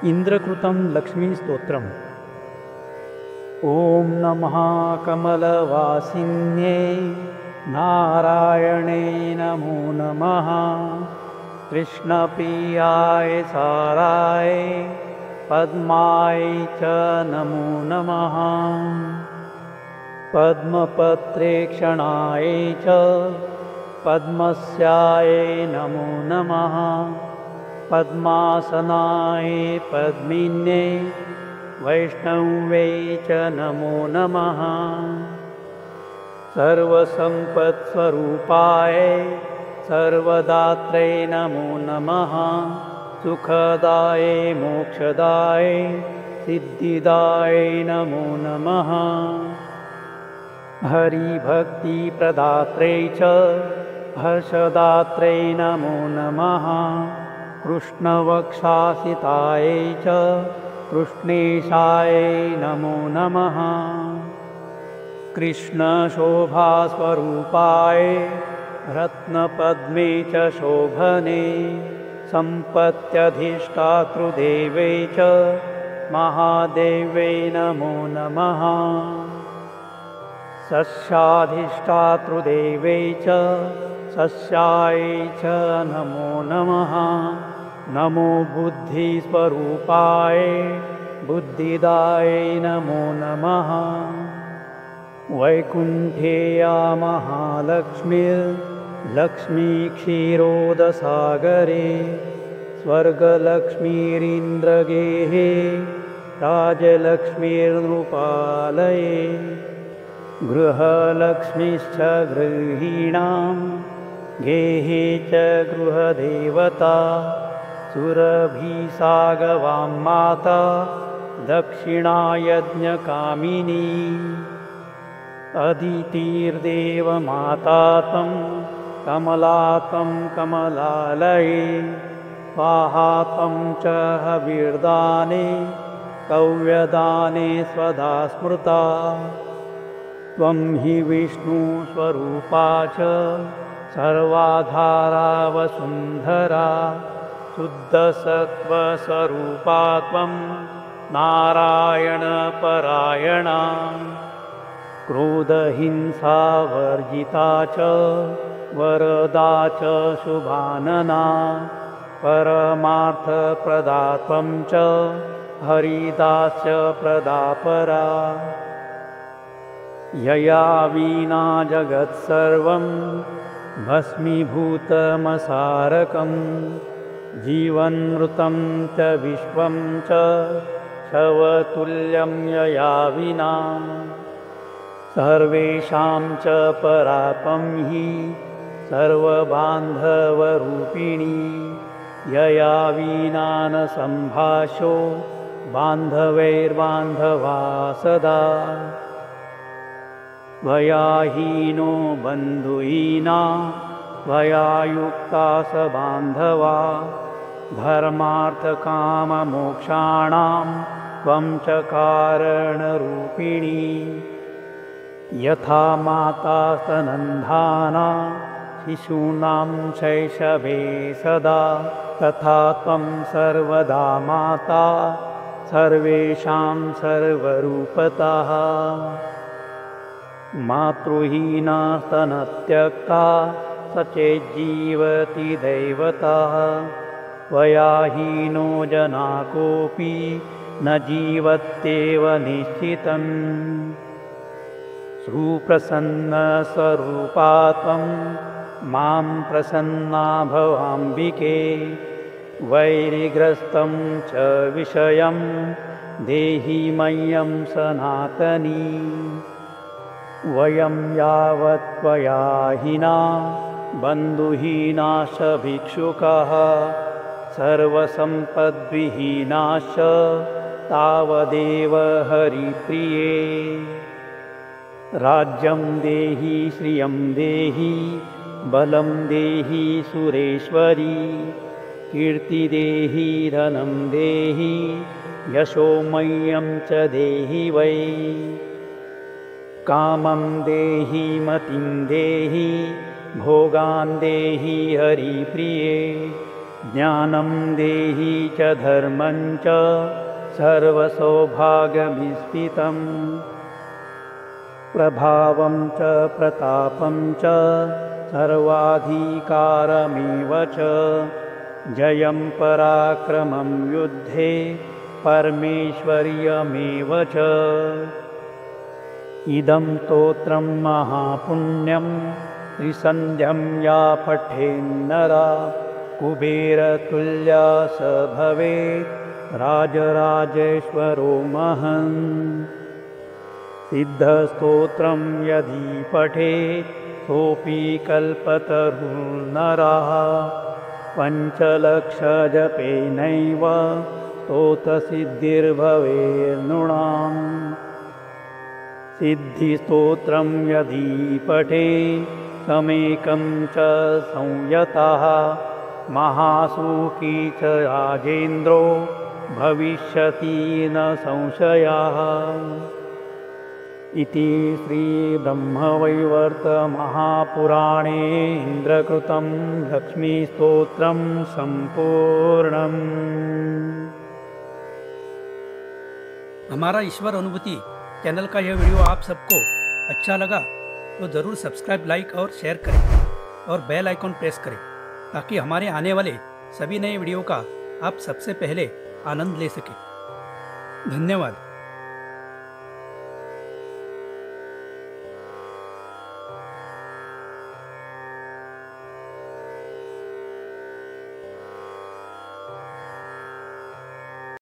इन्द्रकृतं लक्ष्मीस्तोत्रम्। ॐ नमः कमलवासिन्ये नारायणे नमो नमः। कृष्णप्रियाय साराय पद्माय च नमो नमः। पद्मपत्रेक्षणाय च पद्मस्याय नमो नमः। पद्मासनाय पद्मिन्ये वैष्णवे च नमो नमः। सर्वसम्पत्स्वरूपाय सर्वदात्रे नमो नमः। सुखदाय मोक्षदाय सिद्धिदाय नमो नमः। हरिभक्तिप्रदात्रे च हर्षदात्रे नमो नमः। कृष्णवक्षासिताय च कृष्णेशाय नमो नमः। कृष्णशोभास्वरूपाय रत्नपद्मे च शोभने सम्पत्यधिष्ठातृदेवे च महादेवे नमो नमः। सस्याधिष्ठातृदेवे च सस्याय च नमो नमः। नमो बुद्धिस्वरूपाय बुद्धिदाय नमो नमः। वैकुण्ठेया महालक्ष्मीर्लक्ष्मी क्षीरोदसागरे स्वर्गलक्ष्मीरिन्द्रगेहे राजलक्ष्मीर्नृपालये गृहलक्ष्मीश्च गृहीणां गेहे च गृहदेवता सुरभिसागवां माता दक्षिणायज्ञकामिनी अदितिर्देवमाता तं कमलातं कमलालये स्वाहा तं च हविर्दाने कव्यदाने स्वधा स्मृता। त्वं हि विष्णुस्वरूपा च सर्वाधारा वसुन्धरा शुद्धसत्त्वस्वरूपा त्वं नारायणपरायणा क्रोधहिंसावर्जिता च वरदा च शुभानना परमार्थप्रदा त्वं च हरिदास्यप्रदा परा। यया विना जगत्सर्वं भस्मीभूतमसारकं जीवन्मृतं च विश्वं च शवतुल्यं यया विना सर्वेषां च परात्पं हि सर्वबान्धवरूपिणी यया विना न सम्भाष्यो बान्धवैर्बान्धवा सदा। त्वया हीनो बन्धुहीना त्वया युक्ता स बान्धवा धर्मार्थकाममोक्षाणां त्वं च कारणरूपिणी। यथा माता स्तनन्धाना शिशूनां शैशवे सदा तथा त्वं सर्वदा माता सर्वेषां सर्वरूपतः। मातृहीना स्तनत्यक्ता सचेज्जीवति दैवतः त्वया हीनो जना कोऽपि न जीवत्येव निश्चितम्। सुप्रसन्नस्वरूपा त्वं मां प्रसन्ना भवाम्बिके वैरिग्रस्तं च विषयं देहि मह्यं सनातनी। वयं यावत् त्वया हीना बन्धुहीनाश्च भिक्षुकाः सर्वसम्पद्विहीनाश्च तावदेव हरिप्रिये। राज्यं देहि श्रियं देहि बलं देहि सुरेश्वरी कीर्तिदेहि धनं देहि यशो मह्यं च देहि वै। कामं देहि मतिं देहि भोगान् देहि हरिप्रिये ज्ञानं देहि च धर्मं च सर्वसौभाग्यमिस्थितं प्रभावं च प्रतापं च सर्वाधिकारमेव च जयं पराक्रमं युद्धे परमेश्वर्यमेव च इदं स्तोत्रं महापुण्यं त्रिसन्ध्यं या पठेन्नरा कुबेरतुल्या स भवेत् राजराजेश्वरो महन् सिद्धस्तोत्रं यदि पठेत् सोऽपि कल्पतरुर्नरः पञ्चलक्षजपेनैव स्तोत्रसिद्धिर्भवेर्नृणाम् सिद्धिस्तोत्रं यदि पठेत् समेकं च संयतः महासुखी च राजेन्द्रो भविष्यति न संशयः इति श्रीब्रह्मवैवर्तमहापुराणे इन्द्रकृतं लक्ष्मीस्तोत्रं सम्पूर्णम्। हमारा ईश्वर अनुभूति चैनल का यह वीडियो आप सबको अच्छा लगा तो ज़रूर सब्सक्राइब, लाइक और शेयर करें और बेल आइकॉन प्रेस करें ताकि हमारे आने वाले सभी नए वीडियो का आप सबसे पहले आनंद ले सकें। धन्यवाद।